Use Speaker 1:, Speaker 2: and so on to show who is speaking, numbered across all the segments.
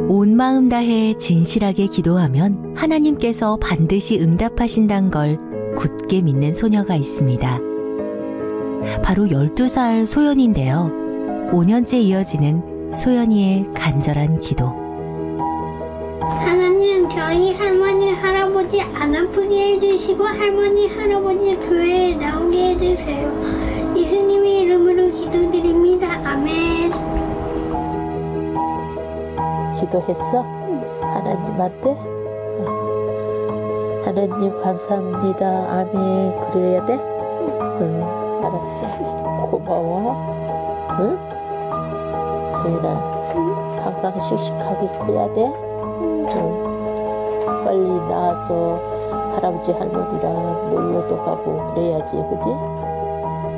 Speaker 1: 온 마음 다해 진실하게 기도하면 하나님께서 반드시 응답하신다는 걸 굳게 믿는 소녀가 있습니다. 바로 12살 소연인데요. 5년째 이어지는 소연이의 간절한 기도.
Speaker 2: 하나님, 저희 할머니, 할아버지 안 아프게 해주시고 할머니, 할아버지 교회에 나오게 해주세요. 예수님의 이름으로 기도드립니다. 아멘.
Speaker 3: 기도했어? 하나님한테? 하나님 감사합니다. 아멘. 그래야 돼? 응, 알았어. 고마워. 응? 소연아, 항상 씩씩하게 커야 돼? 응. 빨리 나와서 할아버지 할머니랑 놀러도 가고 그래야지, 그지?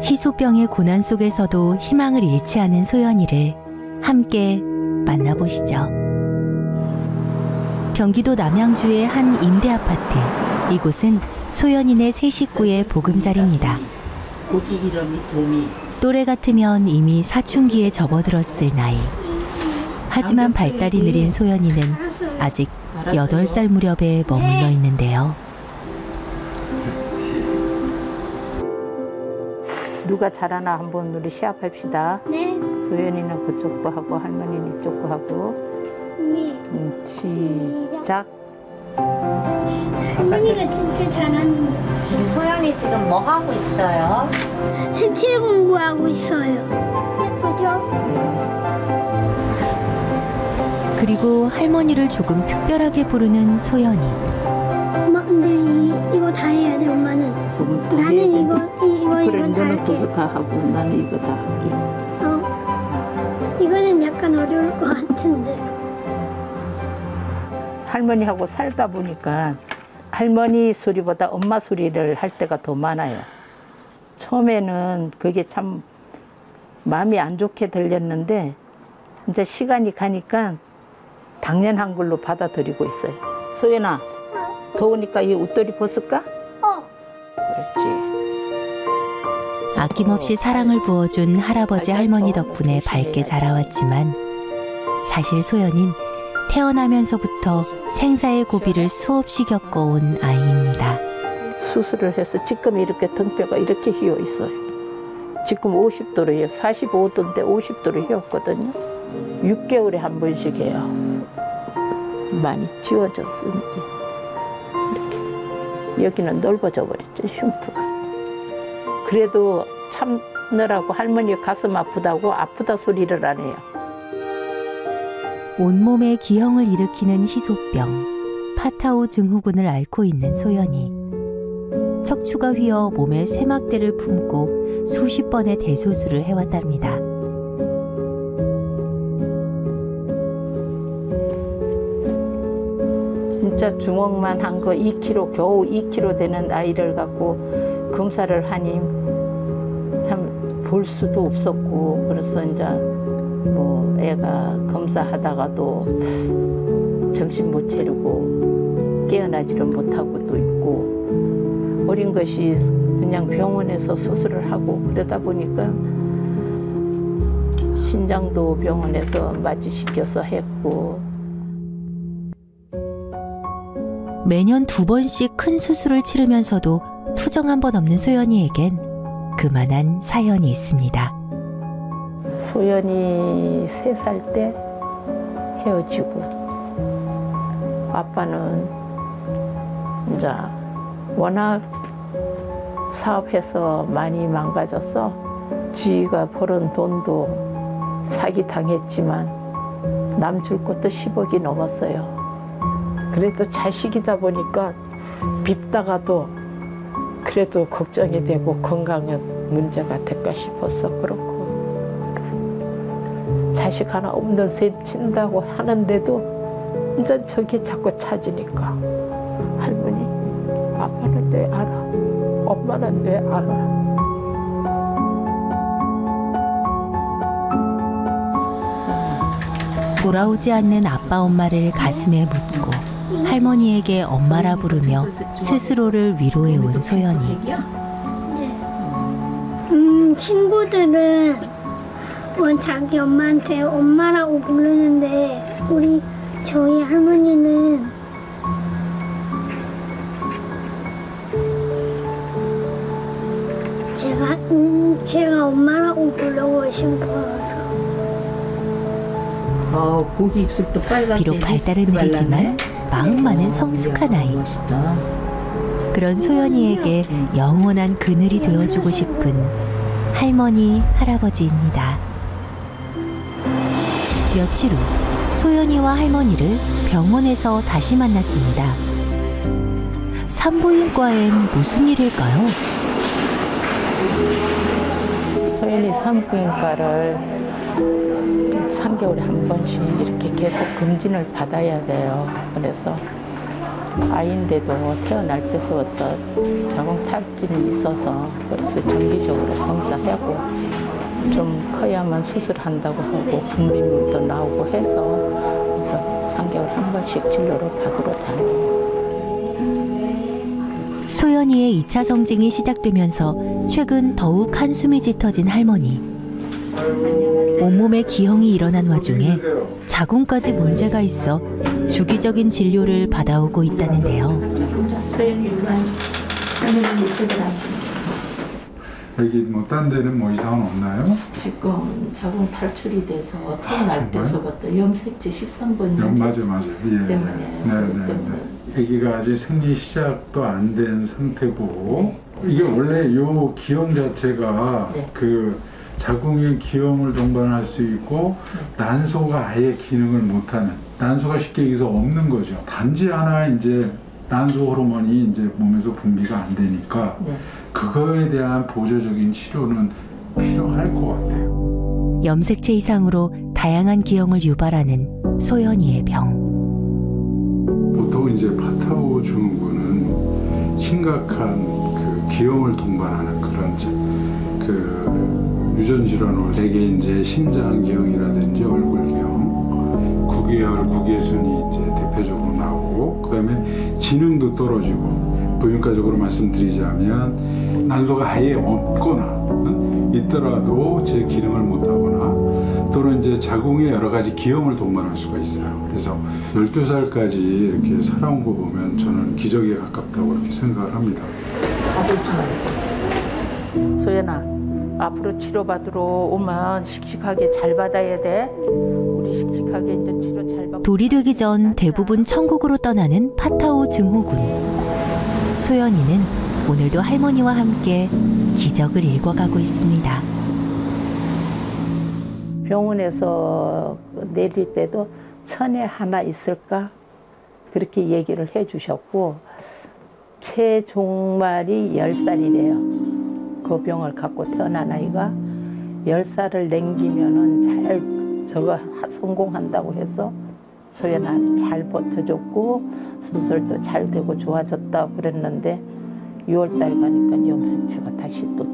Speaker 1: 희소병의 고난 속에서도 희망을 잃지 않은 소연이를 함께 만나보시죠. 경기도 남양주의 한 임대아파트. 이곳은 소연이네 세 식구의 보금자리입니다. 또래 같으면 이미 사춘기에 접어들었을 나이. 하지만 발달이 느린 소연이는 아직 8살 무렵에 머물러 있는데요.
Speaker 3: 누가 잘하나 한번 우리 시합합시다.
Speaker 2: 네.
Speaker 3: 소연이는 그쪽도 하고 할머니는 이쪽도 하고.
Speaker 2: 네.
Speaker 3: 시작.
Speaker 2: 할머니가 진짜 잘하는데.
Speaker 4: 소연이 지금 뭐 하고 있어요?
Speaker 2: 색칠 공부하고 있어요. 예쁘죠?
Speaker 1: 그리고 할머니를 조금 특별하게 부르는 소연이.
Speaker 2: 엄마, 근데 이거 다 해야 돼, 엄마는. 나는 이거 다
Speaker 3: 너는
Speaker 2: 할게.
Speaker 3: 그거 다 하고 나는 이거 다 할게.
Speaker 2: 이거는 약간 어려울 것 같은데.
Speaker 3: 할머니하고 살다 보니까 할머니 소리보다 엄마 소리를 할 때가 더 많아요. 처음에는 그게 참 마음이 안 좋게 들렸는데 이제 시간이 가니까 당연한 걸로 받아들이고 있어요. 소연아, 더우니까 이 옷들이 벗을까? 그렇지.
Speaker 1: 아낌없이 사랑을 부어준 할아버지 할머니 덕분에 밝게 자라왔지만 사실 소연인 태어나면서부터 생사의 고비를 수없이 겪어온 아이입니다.
Speaker 3: 수술을 해서 지금 이렇게 등뼈가 이렇게 휘어 있어요. 지금 50도로 해요. 45도인데 50도로 휘었거든요. 6개월에 한 번씩 해요. 많이 지워졌으니 이렇게. 여기는 넓어져 버렸죠, 흉터가. 그래도 참느라고 할머니 가슴 아프다고 아프다 소리를 안 해요.
Speaker 1: 온몸에 기형을 일으키는 희소병, 파타오 증후군을 앓고 있는 소연이. 척추가 휘어 몸에 쇠막대를 품고 수십 번의 대소술을 해왔답니다.
Speaker 3: 진짜 주먹만 한 거 2kg, 겨우 2kg 되는 아이를 갖고 검사를 하니 참 볼 수도 없었고, 그래서 이제 뭐 애가 검사하다가도 정신 못 차리고 깨어나지를 못하고 또 있고, 어린 것이 그냥 병원에서 수술을 하고 그러다 보니까 신장도 병원에서 마취시켜서 했고.
Speaker 1: 매년 2번씩 큰 수술을 치르면서도 투정 한 번 없는 소연이에겐 그만한 사연이 있습니다.
Speaker 3: 소연이 3살 때 헤어지고, 아빠는 이제 워낙 사업해서 많이 망가져서 지가 벌은 돈도 사기당했지만 남 줄 것도 10억이 넘었어요. 그래도 자식이다 보니까 빚다가도 그래도 걱정이 되고 건강은 문제가 될까 싶어서 그렇고, 자식 하나 없는 셈 친다고 하는데도 이제 저게 자꾸 찾으니까 할머니, 아빠는 왜 알아? 엄마는 왜 알아?
Speaker 1: 돌아오지 않는 아빠 엄마를 가슴에 묻고 할머니에게 엄마라 부르며 스스로를 위로해온 소연이.
Speaker 2: 친구들은 자기 엄마한테 엄마라고 부르는데 우리
Speaker 3: 고기 입술도 빨갛게.
Speaker 1: 비록 발달은 느리지만 마음만은 성숙한 아이.
Speaker 3: 멋있다.
Speaker 1: 그런 소연이에게 영원한 그늘이 되어주고 싶은 할머니, 할아버지입니다. 며칠 후 소연이와 할머니를 병원에서 다시 만났습니다. 산부인과엔 무슨 일일까요?
Speaker 3: 소연이 산부인과를 3개월에 한 번씩 이렇게 계속 검진을 받아야 돼요. 그래서 아이인데도 태어날 때서부터 자궁 탈진이 있어서 그래서 정기적으로 검사하고 좀 커야만 수술한다고 하고 분비물도 나오고 해서 그래서 3개월에 한 번씩 진료를 받으러 다녀요.
Speaker 1: 소연이의 2차 성징이 시작되면서 최근 더욱 한숨이 짙어진 할머니. 온몸에 기형이 일어난 와중에 자궁까지 문제가 있어 주기적인 진료를 받아오고 있다는데요.
Speaker 5: 여기 뭐 딴 데는 뭐 이상은 없나요?
Speaker 3: 지금 자궁 탈출이 돼서 태어날 때서부터 염색체 13번
Speaker 5: 맞아. 예.
Speaker 3: 때문에.
Speaker 5: 네. 아기가 아직 생리 시작도 안 된 상태고 이게 원래 요 기형 자체가 그 자궁의 기형을 동반할 수 있고 난소가 아예 기능을 못하는, 난소가 쉽게 얘기해서 없는 거죠. 단지 하나 이제 난소 호르몬이 이제 몸에서 분비가 안 되니까 그거에 대한 보조적인 치료는 필요할 것 같아요.
Speaker 1: 염색체 이상으로 다양한 기형을 유발하는 소연이의 병.
Speaker 5: 보통 이제 파타고 증후군은 심각한 그 기형을 동반하는 그런 그 유전 질환으로 대개 이제 심장 기형이라든지 얼굴 기형, 구개열, 구개순이 이제 대표적으로 나오고, 그다음에 지능도 떨어지고, 부인과적으로 말씀드리자면 난소가 아예 없거나 있더라도 제 기능을 못하거나 또는 이제 자궁에 여러 가지 기형을 동반할 수가 있어요. 그래서 12살까지 이렇게 살아온 거 보면 저는 기적에 가깝다고 그렇게 생각을 합니다.
Speaker 3: 소연아, 앞으로 치료받으러 오면 씩씩하게 잘 받아야 돼. 우리 씩씩하게 이제 치료 잘 받고.
Speaker 1: 돌이 되기 전 대부분 천국으로 떠나는 파타오 증후군. 소연이는 오늘도 할머니와 함께 기적을 읽어가고 있습니다.
Speaker 3: 병원에서 내릴 때도 천에 하나 있을까? 그렇게 얘기를 해주셨고, 최종말이 10살이래요. 그 병을 갖고 태어난 아이가 10살을 넘기면은 잘 저거 성공한다고 해서 소연아 잘 버텨줬고 수술도 잘 되고 좋아졌다 그랬는데 6월달 가니까 염색체가 다시 또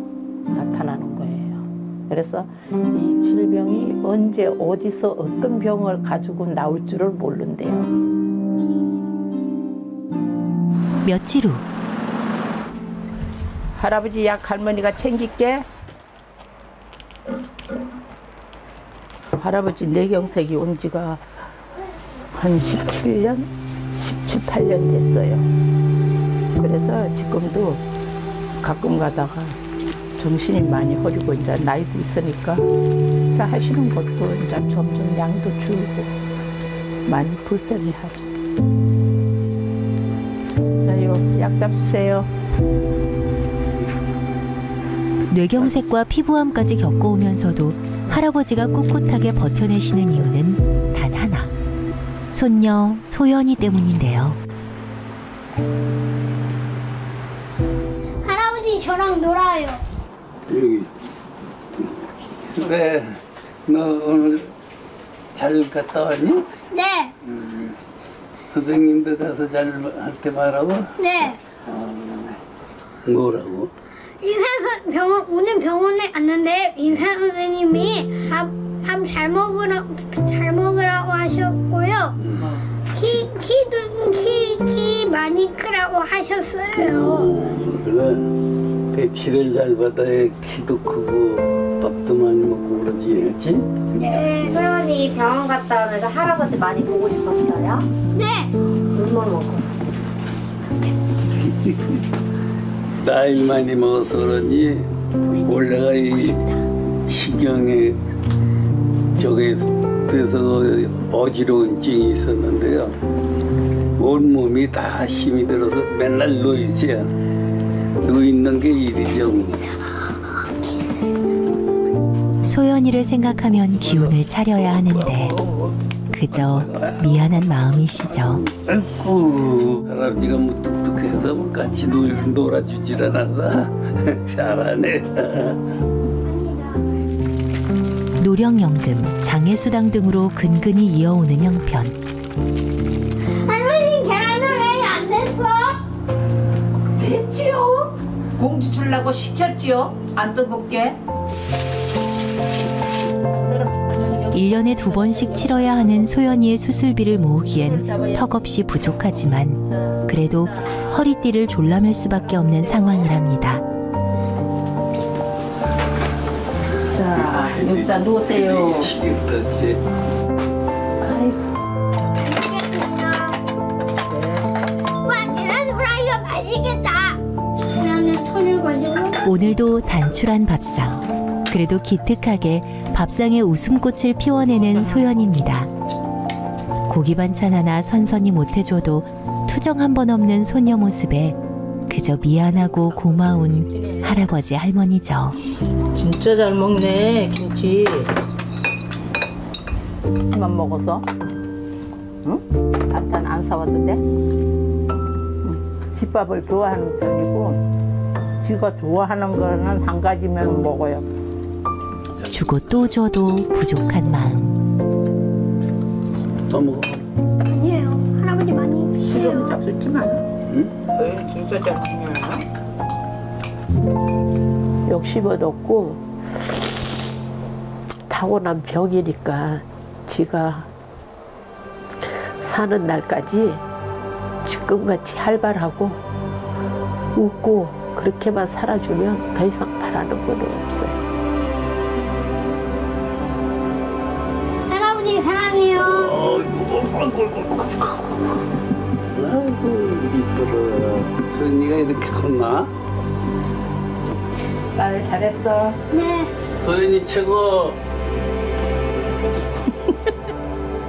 Speaker 3: 나타나는 거예요. 그래서 이 질병이 언제 어디서 어떤 병을 가지고 나올 줄을 모른대요.
Speaker 1: 며칠 후
Speaker 3: 할아버지 약 할머니가 챙길게. 할아버지 뇌경색이 온 지가 한 17년, 17, 18년 됐어요. 그래서 지금도 가끔 가다가 정신이 많이 흐리고 이제 나이도 있으니까 식사하시는 것도 이제 점점 양도 줄고 많이 불편해하죠. 자요, 약 잡수세요.
Speaker 1: 뇌경색과 피부암까지 겪어오면서도 할아버지가 꿋꿋하게 버텨내시는 이유는 단 하나. 손녀 소연이 때문인데요.
Speaker 2: 할아버지 저랑 놀아요.
Speaker 6: 여기. 네, 너 오늘 잘 갔다 왔니?
Speaker 2: 네.
Speaker 6: 선생님도 가서 잘 할 때 말하고?
Speaker 2: 네.
Speaker 6: 뭐라고?
Speaker 2: 오늘 병원에 왔는데 의사 선생님이 밥 잘 먹으라고 하셨고요. 키 많이 크라고 하셨어요.
Speaker 6: 그래. 배치를 잘 받아야 키도 크고 밥도 많이 먹고 그러지, 그렇지?
Speaker 2: 네.
Speaker 4: 소연이 병원 갔다 오면서 할아버지 많이 보고 싶었어요?
Speaker 2: 네.
Speaker 4: 얼마나 먹어?
Speaker 6: 나이 많이 먹어서 그러니 원래가 이 신경에 돼서 어지러운증이 있었는데요. 온몸이 다 힘이 들어서 맨날 누워있어요. 누워있는 게 일이죠.
Speaker 1: 소연이를 생각하면 기운을 차려야 하는데 그저 미안한 마음이시죠.
Speaker 6: 아이고, 할아버지가 뭐 똑똑해서 뭐 같이 놀아주질 않았나? 잘하네.
Speaker 1: 노령연금, 장애수당 등으로 근근히 이어오는 형편.
Speaker 2: 할머니 계란은 왜 안 됐어?
Speaker 3: 됐지요. 공지 주려고 시켰지요. 안 뜨겁게.
Speaker 1: 1년에 2번씩 치러야 하는 소연이의 수술비를 모으기엔 턱없이 부족하지만 그래도 허리띠를 졸라맬 수밖에 없는 상황이랍니다.
Speaker 3: 자, 여기다 놓으세요.
Speaker 6: 그렇지.
Speaker 2: 와, 계란 후라이가 맛있겠다. 계란을 손을 가지고
Speaker 1: 오늘도 단출한 밥상. 그래도 기특하게 밥상에 웃음꽃을 피워내는 소연입니다. 고기 반찬 하나 선선히 못해줘도 투정 한 번 없는 소녀 모습에 그저 미안하고 고마운 할아버지 할머니죠.
Speaker 3: 진짜 잘 먹네, 김치. 그만 먹어서. 응? 반찬 안 사왔던데? 응. 집밥을 좋아하는 편이고 지가 좋아하는 거는 한 가지면 먹어요.
Speaker 1: 주고 또 줘도 부족한 마음.
Speaker 6: 더 먹어.
Speaker 2: 아니에요. 할아버지 많이
Speaker 3: 시rom
Speaker 2: 드세요.
Speaker 3: 잡수지 마.
Speaker 6: 응?
Speaker 3: 왜 진짜 잘 먹냐? 욕심은 없고 타고난 병이니까 지가 사는 날까지 지금같이 활발하고 웃고 그렇게만 살아주면 더 이상 바라는 건 없어요.
Speaker 2: 할아버지 사랑해요.
Speaker 6: 아이고 이뻐라. 소연이가 이렇게 컸나?
Speaker 3: 딸 잘했어.
Speaker 2: 네.
Speaker 6: 소연이 최고.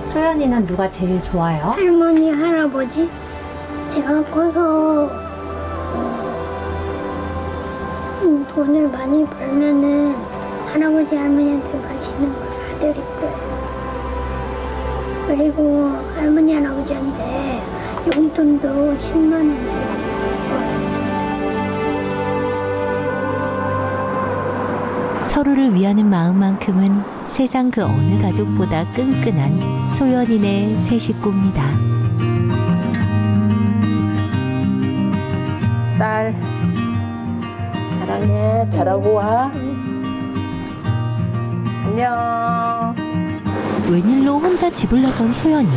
Speaker 4: 소연이는 누가 제일 좋아요?
Speaker 2: 할머니, 할아버지. 제가 커서 돈을 많이 벌면은 할아버지, 할머니한테 맛있는 거 사드릴 거예요. 그리고 할머니, 할아버지한테 용돈도 10만 원 드릴 거예요.
Speaker 1: 서로를 위하는 마음만큼은 세상 그 어느 가족보다 끈끈한 소연이네 세 식구입니다.
Speaker 3: 딸 사랑해. 잘하고 와. 안녕.
Speaker 1: 웬일로 혼자 집을 나선 소연이.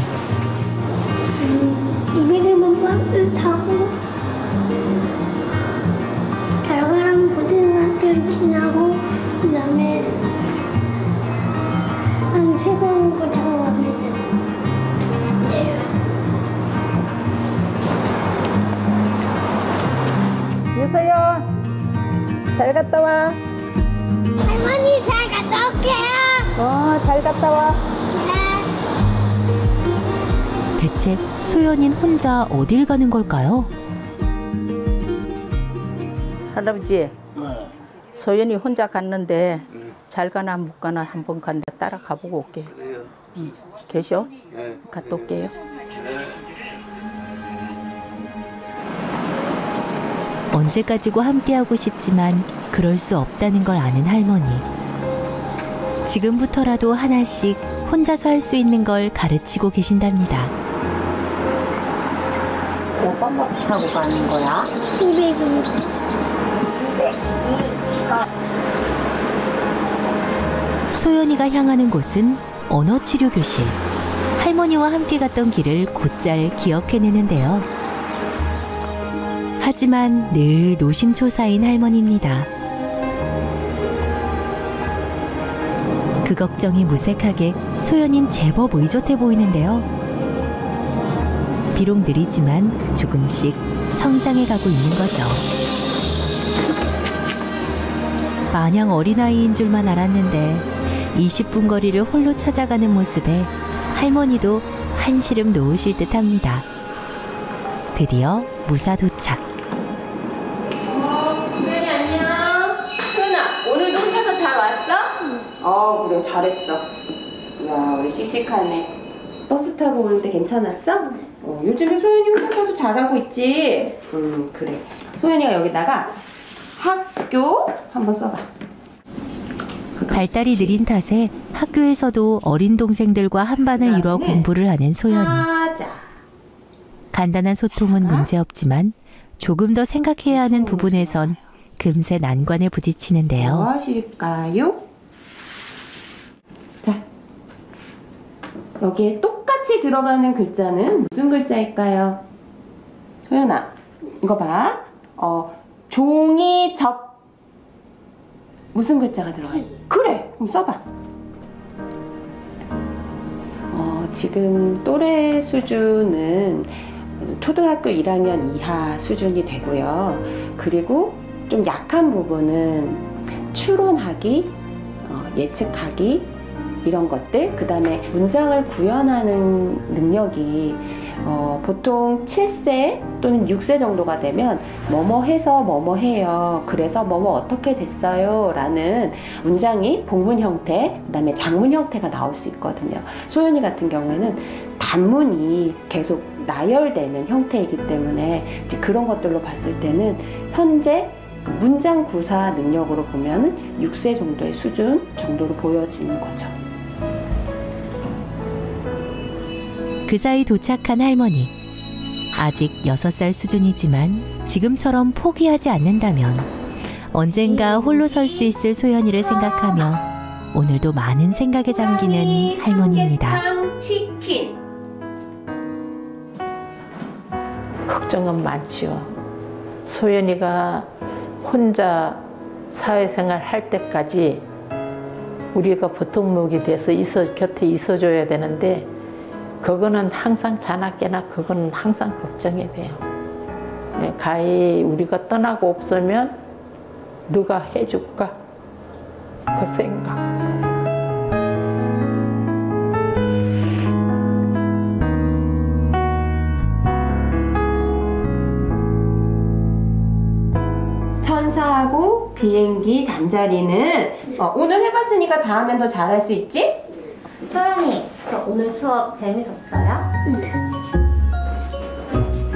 Speaker 2: 200만 버스를 타고 달가랑 고등학교를 지나고 그 다음에 한 3번 타고 가면 내려요.
Speaker 3: 유서연 잘 갔다 와.
Speaker 2: 할머니 잘 갔다 올게요.
Speaker 3: 잘 갔다 와.
Speaker 2: 네.
Speaker 1: 대체 소연인 혼자 어딜 가는 걸까요?
Speaker 3: 할아버지, 소연이 혼자 갔는데 잘 가나 못 가나 한번 간다 따라가 보고 올게요.
Speaker 6: 그래요.
Speaker 3: 계셔?
Speaker 6: 네.
Speaker 3: 갔다 올게요.
Speaker 1: 언제까지고 함께하고 싶지만 그럴 수 없다는 걸 아는 할머니. 지금부터라도 하나씩 혼자서 할 수 있는 걸 가르치고 계신답니다.
Speaker 4: 어떤 버스 타고 가는 거야?
Speaker 2: 200원.
Speaker 1: 소연이가 향하는 곳은 언어치료교실. 할머니와 함께 갔던 길을 곧잘 기억해내는데요. 하지만 늘 노심초사인 할머니입니다. 그 걱정이 무색하게 소연인 제법 의젓해 보이는데요. 비록 느리지만 조금씩 성장해가고 있는 거죠. 마냥 어린아이인 줄만 알았는데 20분 거리를 홀로 찾아가는 모습에 할머니도 한시름 놓으실 듯합니다. 드디어 무사 도착.
Speaker 7: 소연이 안녕. 소연아, 오늘도 혼자서 잘 왔어? 그래, 잘했어. 이야, 우리 씩씩하네. 버스 타고 오는데 괜찮았어? 요즘에 소연이 혼자서도 잘하고 있지? 그래. 소연이가 여기다가 학교 한번 써봐.
Speaker 1: 발달이 느린 탓에 학교에서도 어린 동생들과 한반을 이뤄 공부를 하는 소연이. 간단한 소통은 문제없지만 조금 더 생각해야 하는 부분에선 금세 난관에 부딪히는데요.
Speaker 7: 무엇일까요? 자, 여기에 똑같이 들어가는 글자는 무슨 글자일까요? 소연아, 이거 봐. 종이 접 무슨 글자가 들어가요? 그래, 그럼 써봐. 지금 또래 수준은 초등학교 1학년 이하 수준이 되고요. 그리고 좀 약한 부분은 추론하기, 예측하기 이런 것들, 그 다음에 문장을 구현하는 능력이 보통 7세 또는 6세 정도가 되면 뭐뭐 해서 뭐뭐 해요, 그래서 뭐뭐 어떻게 됐어요 라는 문장이 복문 형태, 그 다음에 장문 형태가 나올 수 있거든요. 소연이 같은 경우에는 단문이 계속 나열되는 형태이기 때문에 이제 그런 것들로 봤을 때는 현재 문장 구사 능력으로 보면은 6세 정도의 수준 정도로 보여지는 거죠.
Speaker 1: 그 사이 도착한 할머니. 아직 6살 수준이지만 지금처럼 포기하지 않는다면 언젠가 홀로 설 수 있을 소연이를 생각하며 오늘도 많은 생각에 잠기는 할머니입니다.
Speaker 7: 치킨.
Speaker 3: 걱정은 많지요. 소연이가 혼자 사회생활 할 때까지 우리가 보통목이 돼서 곁에 있어줘야 되는데 그거는 항상 자나깨나 그거는 항상 걱정이 돼요. 가히 우리가 떠나고 없으면 누가 해줄까? 그 생각.
Speaker 7: 천사하고 비행기 잠자리는 오늘 해봤으니까 다음엔 더 잘할 수 있지?
Speaker 4: 소연이, 그럼 오늘 수업 재밌었어요?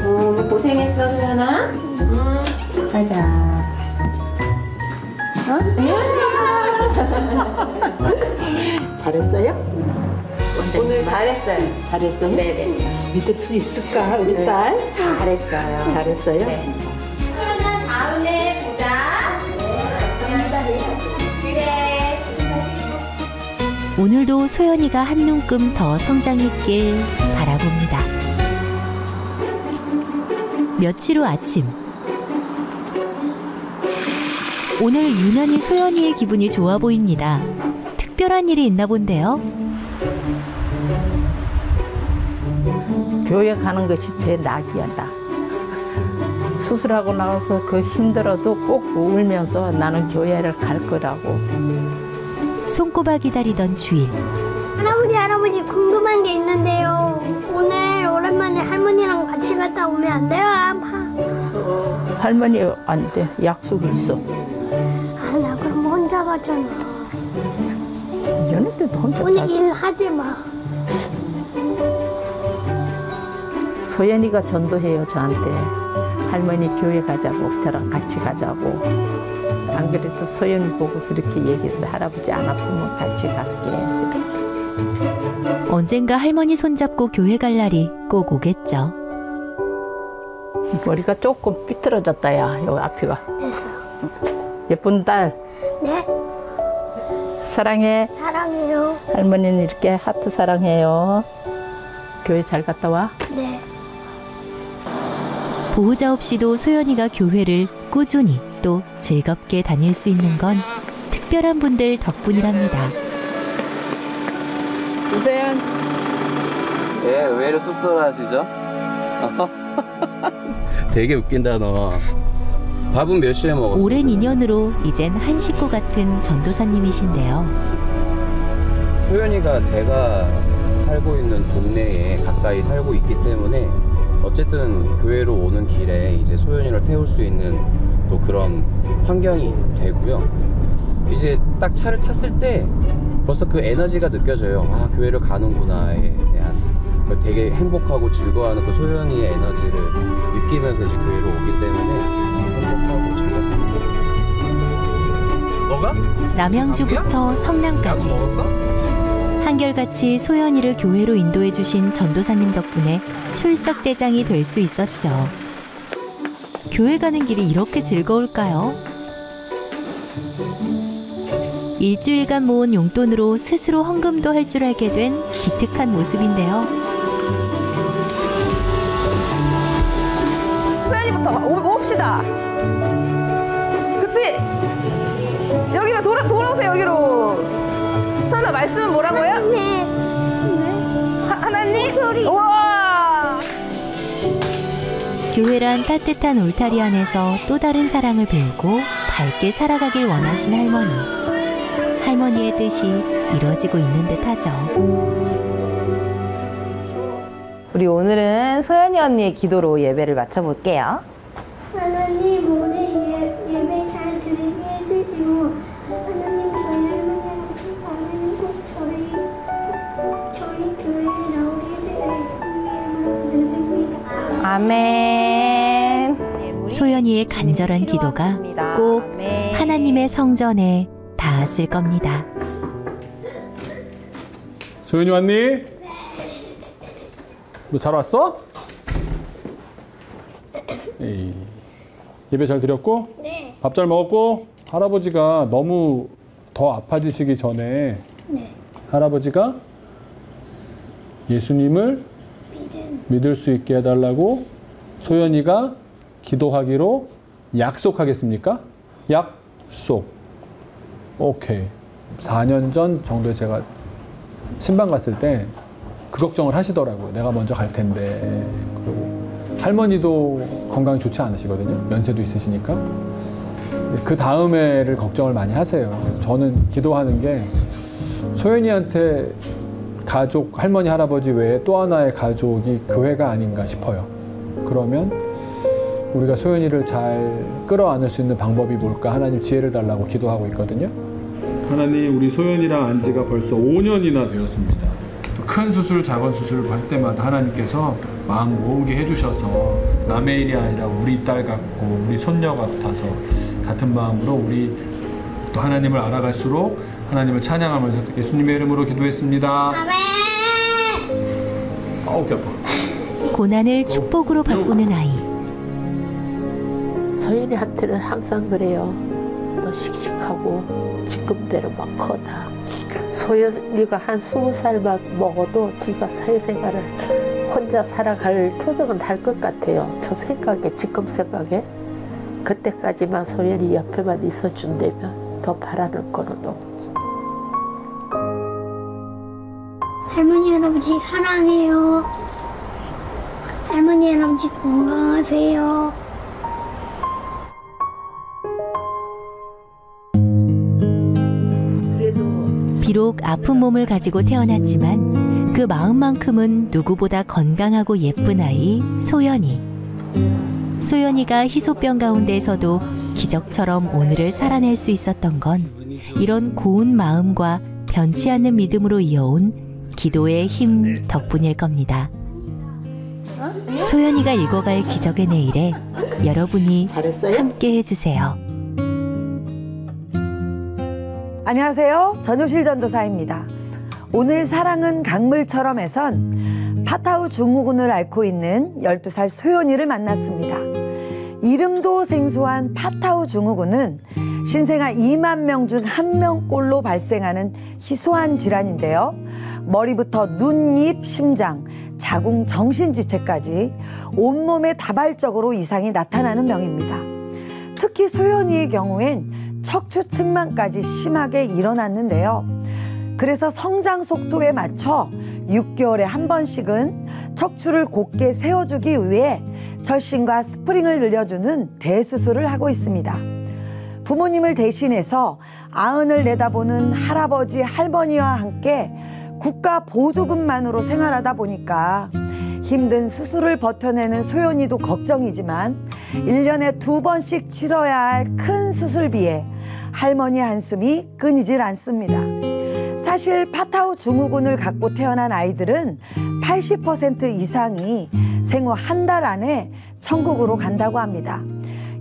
Speaker 7: 오늘 고생했어, 소연아. 가자.
Speaker 3: 잘했어요?
Speaker 7: 오늘 잘했어요.
Speaker 3: 잘했어요?
Speaker 7: 네네.
Speaker 3: 믿을 수 있을까 우리 딸?
Speaker 7: 잘했어요.
Speaker 3: 잘했어요?
Speaker 7: 네. 소연아, 다음에 보자. 그래.
Speaker 1: 오늘도 소연이가 한 눈금 더 성장했길 바라봅니다. 며칠 후 아침. 오늘 유난히 소연이의 기분이 좋아 보입니다. 특별한 일이 있나 본데요.
Speaker 3: 교회 가는 것이 제 낙이야, 나. 수술하고 나와서 그 힘들어도 꼭 울면서 나는 교회를 갈 거라고.
Speaker 1: 손꼽아 기다리던 주일.
Speaker 2: 할아버지 궁금한 게 있는데요. 오늘 오랜만에 할머니랑 같이 갔다 오면 안 돼요?
Speaker 3: 할머니 안 돼. 약속이 있어.
Speaker 2: 나 그럼 혼자 가잖아.
Speaker 3: 연애 때도 혼자
Speaker 2: 오늘
Speaker 3: 가지.
Speaker 2: 일하지 마.
Speaker 3: 소연이가 전도해요, 저한테. 할머니 교회 가자고, 저랑 같이 가자고. 안 그래도 소연이 보고 그렇게 얘기했어. 할아버지 안 아프면 같이 갈게.
Speaker 1: 언젠가 할머니 손잡고 교회 갈 날이 꼭 오겠죠.
Speaker 3: 머리가 조금 삐뚤어졌다, 야. 여기 앞이가.
Speaker 2: 됐어요.
Speaker 3: 예쁜 딸,
Speaker 2: 네,
Speaker 3: 사랑해.
Speaker 2: 사랑해요.
Speaker 3: 할머니는 이렇게 하트 사랑해요. 교회 잘 갔다 와.
Speaker 2: 네.
Speaker 1: 보호자 없이도 소연이가 교회를 꾸준히 또 즐겁게 다닐 수 있는 건 특별한 분들 덕분이랍니다.
Speaker 3: 이소연.
Speaker 8: 예, 의외로 쑥스러워하시죠? 되게 웃긴다, 너. 밥은 몇 시에 먹었어?
Speaker 1: 오랜 인연으로 이젠 한 식구 같은 전도사님이신데요.
Speaker 8: 소연이가 제가 살고 있는 동네에 가까이 살고 있기 때문에 어쨌든 교회로 오는 길에 이제 소연이를 태울 수 있는 또 그런 환경이 되고요. 이제 딱 차를 탔을 때 벌써 그 에너지가 느껴져요. 아, 교회를 가는구나에 대한 되게 행복하고 즐거워하는 그 소연이의 에너지를 느끼면서 이제 교회로 오기 때문에 행복하고 즐겁습니다. 너가?
Speaker 1: 남양주부터 성남까지
Speaker 8: 먹었어?
Speaker 1: 한결같이 소연이를 교회로 인도해 주신 전도사님 덕분에 출석대장이 될 수 있었죠. 교회 가는 길이 이렇게 즐거울까요? 일주일간 모은 용돈으로 스스로 헌금도 할 줄 알게 된 기특한 모습인데요.
Speaker 9: 소연이부터 옵시다. 그치? 여기로 돌아오세요. 여기로. 소연아, 말씀은 뭐라고요?
Speaker 2: 네.
Speaker 9: 하나님?
Speaker 2: 소리.
Speaker 9: 우와!
Speaker 1: 교회란 따뜻한 울타리 안에서 또 다른 사랑을 배우고 밝게 살아가길 원하신 할머니. 할머니의 뜻이 이루어지고 있는 듯하죠.
Speaker 9: 우리 오늘은 소연이 언니의 기도로 예배를 마쳐볼게요.
Speaker 2: 하나님 오늘 예배 잘 드리게 해주시고 하나님 저희 할머니한테 꼭 저희 교회에 나오게 되어 예수님의
Speaker 9: 아멘.
Speaker 1: 소연이의 간절한 기도가 꼭 하나님의 성전에 닿았을 겁니다.
Speaker 10: 소연이 왔니? 너 잘 왔어? 에이, 예배 잘 드렸고?
Speaker 2: 네.
Speaker 10: 밥 잘 먹었고? 할아버지가 너무 더 아파지시기 전에 할아버지가 예수님을 믿을 수 있게 해달라고 소연이가 기도하기로 약속하겠습니까? 약속. 오케이. 4년 전 정도에 제가 신방 갔을 때 그 걱정을 하시더라고요. 내가 먼저 갈 텐데. 그리고 할머니도 건강이 좋지 않으시거든요. 연세도 있으시니까. 그 다음 해를 걱정을 많이 하세요. 저는 기도하는 게 소연이한테 가족, 할머니, 할아버지 외에 또 하나의 가족이 교회가 아닌가 싶어요. 그러면 우리가 소연이를 잘 끌어안을 수 있는 방법이 뭘까? 하나님 지혜를 달라고 기도하고 있거든요. 하나님, 우리 소연이랑 안 지가 벌써 5년이나 되었습니다. 큰 수술, 작은 수술을 할 때마다 하나님께서 마음 모으게 해주셔서 남의 일이 아니라 우리 딸 같고 우리 손녀 같아서 같은 마음으로 우리 또 하나님을 알아갈수록 하나님을 찬양하면서 예수님의 이름으로 기도했습니다.
Speaker 2: 아멘.
Speaker 10: 아우, 배 아파.
Speaker 1: 고난을 축복으로 바꾸는 아이.
Speaker 11: 소연이한테는 항상 그래요. 너 씩씩하고 지금대로 막 커다. 소연이가 한 20살만 먹어도 지가 사회생활을 혼자 살아갈 토득은 달 것 같아요. 저 생각에, 지금 생각에. 그때까지만 소연이 옆에만 있어준다면 더 바라는 거는 없지.
Speaker 2: 할머니 할아버지 사랑해요. 할머니 할아버지 건강하세요.
Speaker 1: 비록 아픈 몸을 가지고 태어났지만 그 마음만큼은 누구보다 건강하고 예쁜 아이 소연이. 소연이가 희소병 가운데에서도 기적처럼 오늘을 살아낼 수 있었던 건 이런 고운 마음과 변치 않는 믿음으로 이어온 기도의 힘 덕분일 겁니다. 소연이가 읽어갈 기적의 내일에 여러분이 함께 해주세요.
Speaker 12: 안녕하세요. 전효실 전도사입니다. 오늘 사랑은 강물처럼에선 파타우 중후군을 앓고 있는 12살 소연이를 만났습니다. 이름도 생소한 파타우 중후군은 신생아 2만 명 중 1명꼴로 발생하는 희소한 질환인데요. 머리부터 눈, 입, 심장, 자궁, 정신지체까지 온몸에 다발적으로 이상이 나타나는 병입니다. 특히 소연이의 경우엔 척추측만까지 심하게 일어났는데요. 그래서 성장 속도에 맞춰 6개월에 한 번씩은 척추를 곧게 세워주기 위해 철심과 스프링을 늘려주는 대수술을 하고 있습니다. 부모님을 대신해서 아흔을 내다보는 할아버지, 할머니와 함께 국가 보조금만으로 생활하다 보니까 힘든 수술을 버텨내는 소연이도 걱정이지만 1년에 2번씩 치러야 할 큰 수술비에 할머니 한숨이 끊이질 않습니다. 사실 파타우 증후군을 갖고 태어난 아이들은 80% 이상이 생후 한 달 안에 천국으로 간다고 합니다.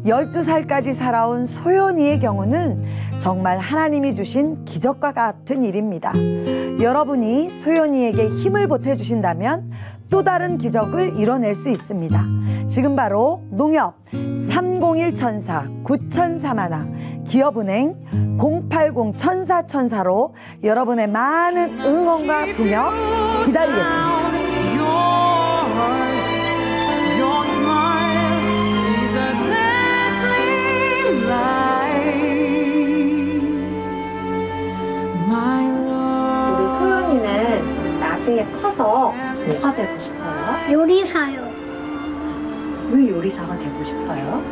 Speaker 12: 12살까지 살아온 소연이의 경우는 정말 하나님이 주신 기적과 같은 일입니다. 여러분이 소연이에게 힘을 보태주신다면 또 다른 기적을 이뤄낼 수 있습니다. 지금 바로 농협 301-1004-9031 기업은행 080-1004-1004로 여러분의 많은 응원과 동역 기다리겠습니다.
Speaker 4: 우리 소연이는 나중에 커서 뭐가 되고 싶어요?
Speaker 2: 요리사요.
Speaker 4: 왜 요리사가 되고 싶어요?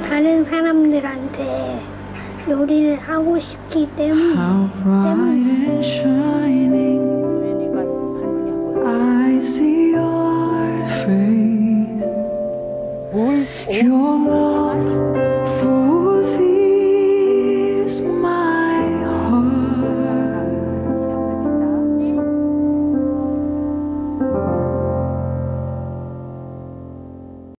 Speaker 2: 다른 사람들한테 요리를 하고 싶기 때문에.
Speaker 13: I see your face. Your love